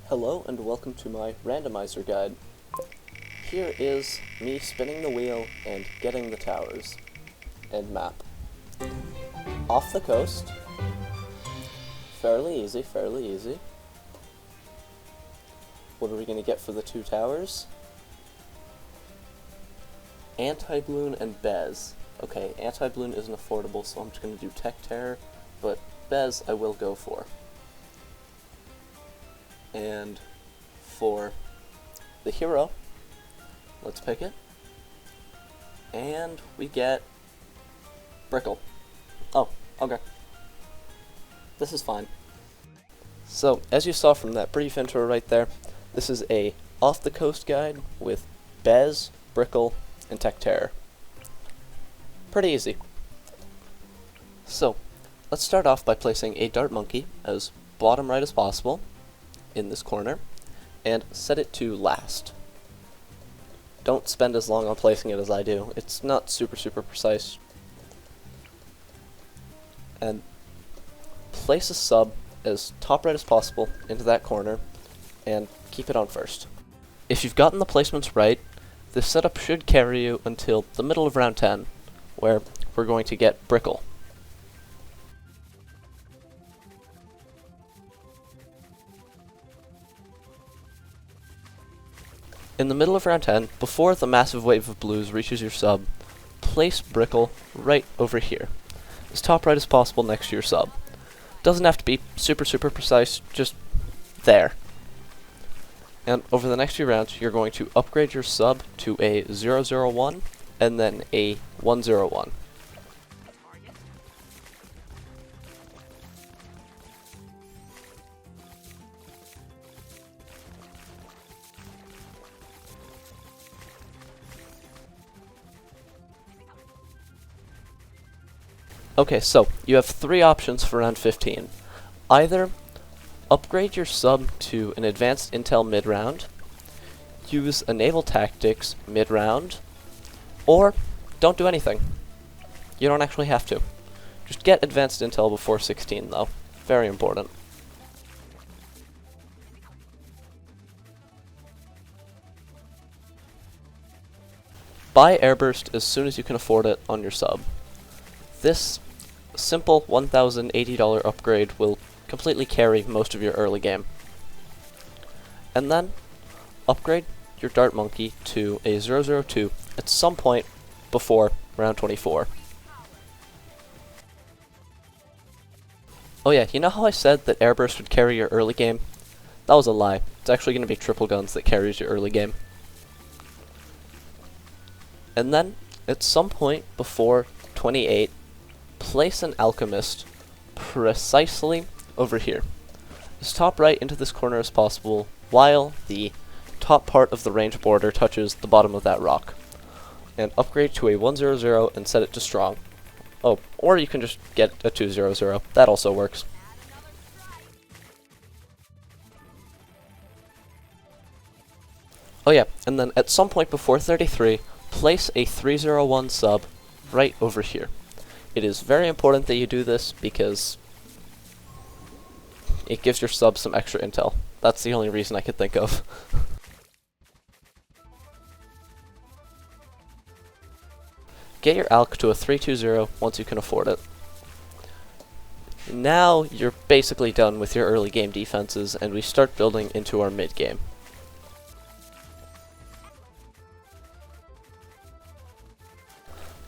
Hello and welcome to my randomizer guide. Here is me spinning the wheel and getting the towers and map. Off the coast, fairly easy, fairly easy. What are we going to get for the two towers? Anti-Bloon and Bez. Okay, Anti-Bloon isn't affordable, so I'm just going to do Tech Terror, but Bez I will go for. And for the hero, let's pick it. And we get Brickle. Oh, okay. This is fine. So, as you saw from that brief intro right there, this is a off-the-coast guide with Bez, Brickle, and Tech Terror. Pretty easy. So, let's start off by placing a dart monkey as bottom right as possible in this corner, and set it to last. Don't spend as long on placing it as I do. It's not super precise. And place a sub as top right as possible into that corner, and keep it on first. If you've gotten the placements right, this setup should carry you until the middle of round 10, where we're going to get Brickle. In the middle of round 10, before the massive wave of blues reaches your sub, place Brickle right over here, as top right as possible next to your sub. Doesn't have to be super precise, just there. And over the next few rounds, you're going to upgrade your sub to a 001 and then a 101. Okay, so you have three options for round 15. Either upgrade your sub to an advanced intel mid-round, use a naval tactics mid-round, or don't do anything. You don't actually have to. Just get advanced intel before 16 though. Very important. Buy airburst as soon as you can afford it on your sub. This simple $1,080 upgrade will completely carry most of your early game. And then, upgrade your Dart Monkey to a 002 at some point before round 24. Oh yeah, you know how I said that Airburst would carry your early game? That was a lie. It's actually going to be Triple Guns that carries your early game. And then, at some point before 28, place an Alchemist precisely over here, as top right into this corner as possible, while the top part of the range border touches the bottom of that rock. And upgrade to a 100 and set it to strong. Oh, or you can just get a 200, that also works. Oh yeah, and then at some point before 33, place a 301 sub right over here. It is very important that you do this because it gives your sub some extra intel. That's the only reason I could think of. Get your ALC to a 320 once you can afford it. Now you're basically done with your early game defenses, and we start building into our mid game.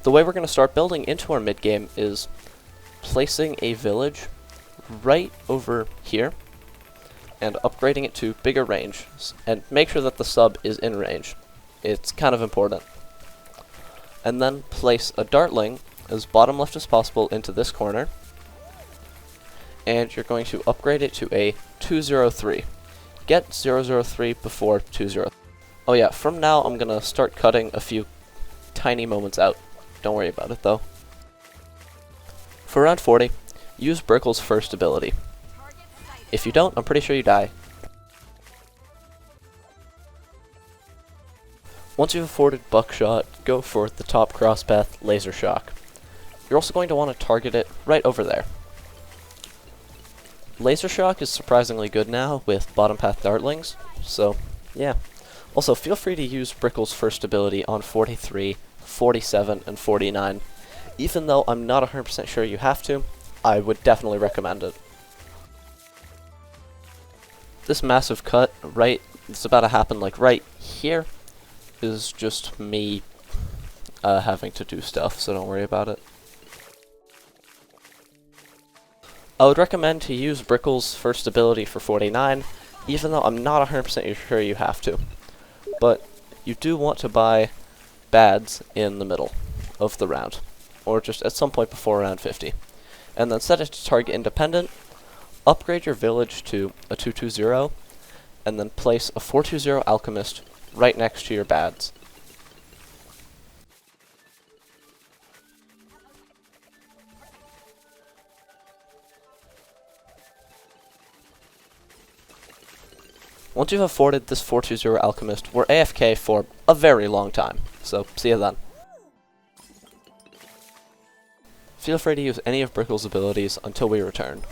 The way we're going to start building into our mid game is placing a village right over here and upgrading it to bigger range, and make sure that the sub is in range. It's kind of important. And then place a dartling as bottom left as possible into this corner, and you're going to upgrade it to a 203. Get 003 before 20. Oh yeah, from now I'm going to start cutting a few tiny moments out. Don't worry about it though. For round 40, use Brickle's first ability. If you don't, I'm pretty sure you die. Once you've afforded Buckshot, go for the top crosspath Laser Shock. You're also going to want to target it right over there. Laser Shock is surprisingly good now with bottom path Dartlings, so yeah. Also, feel free to use Brickle's first ability on 43, 47, and 49. Even though I'm not 100% sure you have to, I would definitely recommend it. This massive cut it's about to happen like right here, is just me having to do stuff, so don't worry about it. I would recommend to use Brickle's first ability for 49, even though I'm not 100% sure you have to. But you do want to buy bads in the middle of the round, or just at some point before round 50. And then set it to target independent, upgrade your village to a 220, and then place a 420 alchemist right next to your bads. Once you've afforded this 420 alchemist, we're AFK for a very long time, so see you then. Feel free to use any of Brickle's abilities until we return.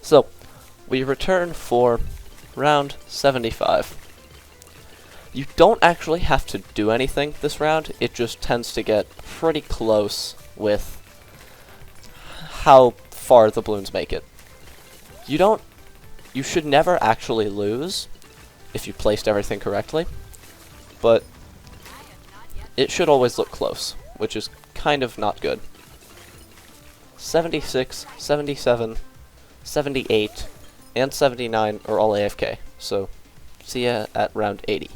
So, we return for round 75. You don't actually have to do anything this round, it just tends to get pretty close with how far the Bloons make it. You should never actually lose if you placed everything correctly, but it should always look close, which is kind of not good. 76, 77, 78, and 79 are all AFK, so see ya at round 80.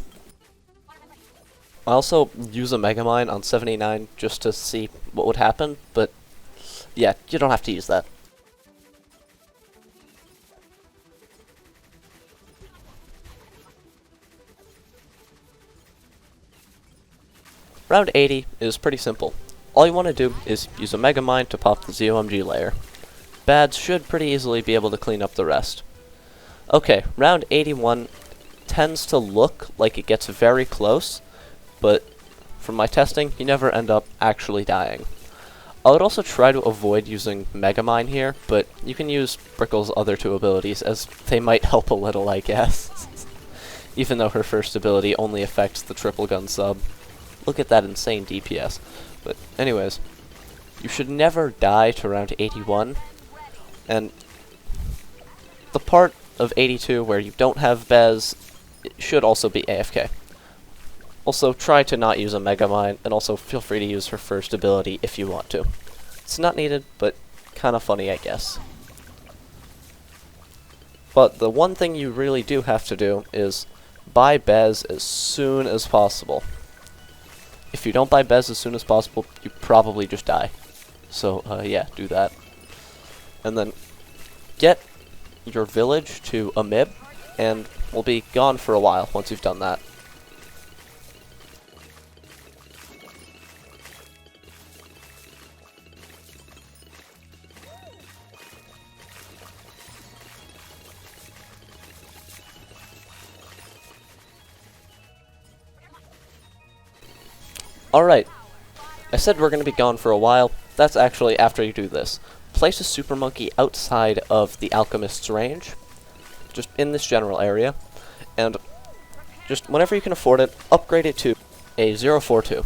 I also use a Megamind on 79 just to see what would happen, but yeah, you don't have to use that. Round 80 is pretty simple. All you want to do is use a Megamind to pop the ZOMG layer. Bads should pretty easily be able to clean up the rest. Okay, round 81 tends to look like it gets very close, but from my testing, you never end up actually dying. I would also try to avoid using Megamind here, but you can use Brickle's other two abilities, as they might help a little, I guess. Even though her first ability only affects the triple gun sub. Look at that insane DPS. But anyways, you should never die to round 81, and the part of 82 where you don't have Bez, it should also be AFK. Also, try to not use a Megamind, and also feel free to use her first ability if you want to. It's not needed, but kinda funny, I guess. But the one thing you really do have to do is buy Bez as soon as possible. If you don't buy Bez as soon as possible, you probably just die. So, yeah, do that. And then get your village to a MIB, and we'll be gone for a while once you've done that. Alright, I said we're going to be gone for a while. That's actually after you do this. Place a Super Monkey outside of the Alchemist's range, just in this general area, and just whenever you can afford it, upgrade it to a 042.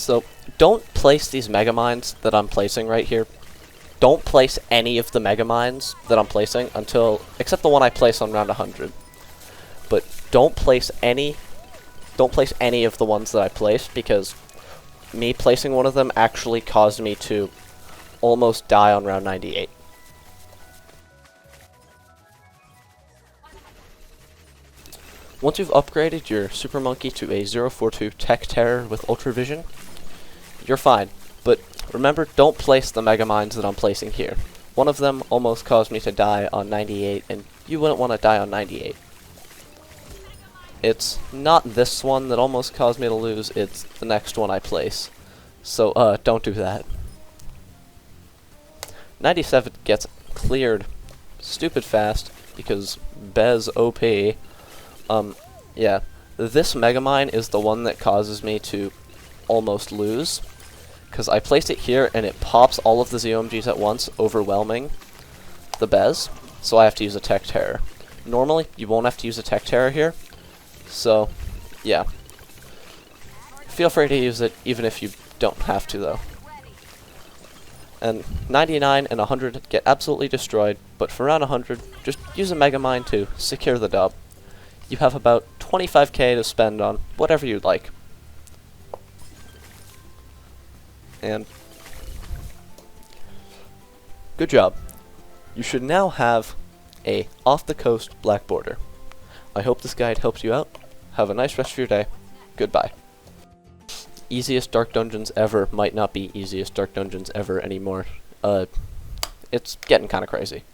So, don't place these Mega Mines that I'm placing right here. Don't place any of the Mega Mines that I'm placing except the one I place on round 100. But don't place any of the ones that I placed, because me placing one of them actually caused me to almost die on round 98. Once you've upgraded your Super Monkey to a 042 Tech Terror with Ultra Vision, you're fine. But remember, don't place the Mega Mines that I'm placing here. One of them almost caused me to die on 98, and you wouldn't want to die on 98. It's not this one that almost caused me to lose, it's the next one I place. So, don't do that. 97 gets cleared stupid fast, because Bez OP. Yeah. This Megamind is the one that causes me to almost lose, because I placed it here and it pops all of the ZOMGs at once, overwhelming the Bez, so I have to use a Tech Terror. Normally, you won't have to use a Tech Terror here, so, yeah. Feel free to use it, even if you don't have to, though. And 99 and 100 get absolutely destroyed, but for round 100, just use a Megamind to secure the dub. You have about 25k to spend on whatever you'd like. And good job. You should now have a off-the-coast black border. I hope this guide helps you out. Have a nice rest of your day. Goodbye. Easiest Dark Dungeons ever might not be easiest Dark Dungeons ever anymore. It's getting kind of crazy.